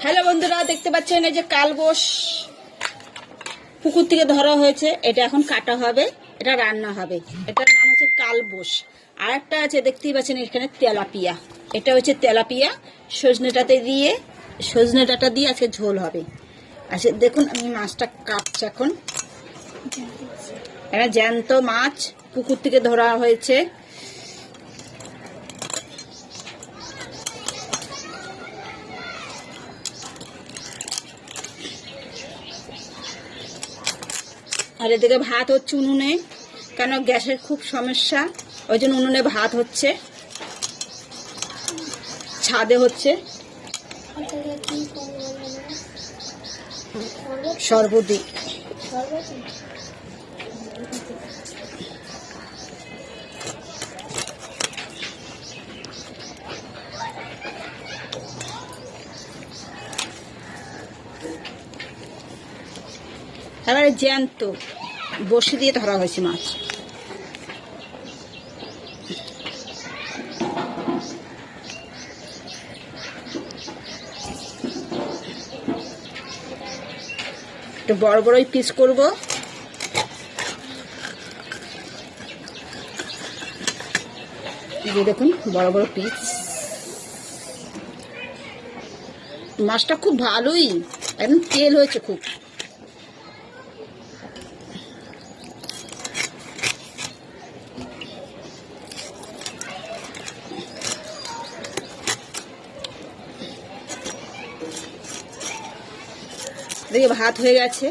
Hello বন্ধুরা, দেখতে পাচ্ছেন এই যে কালবোস পুকুর থেকে ধরা হয়েছে। এটা এখন কাটা হবে, এটা রান্না হবে। এটার নাম হচ্ছে কালবোস। আর একটা আছে, দেখতেই পাচ্ছেন এখানে তেলাপিয়া। এটা হচ্ছে তেলাপিয়া। সজনে ডাঁটা দিয়ে আজকে ঝোল হবে। আচ্ছা দেখুন, আমি মাছটা কাটছি এখন। এটা জ্যান্ত মাছ, পুকুর থেকে ধরা হয়েছে। আর এদিকে ভাত হচ্ছে উনুনে, কেন গ্যাসের খুব সমস্যা, ওই জন্য উনুনে ভাত হচ্ছে, ছাদে হচ্ছে সর্বদি। এবারে জ্যান্ত বসে দিয়ে ধরা হয়েছে মাছ। একটু বড় বড়ই পিস করব। দেখুন বড় বড় পিস। মাছটা খুব ভালোই, একদম তেল হয়েছে খুব। দেখি ভাত হয়ে গেছে।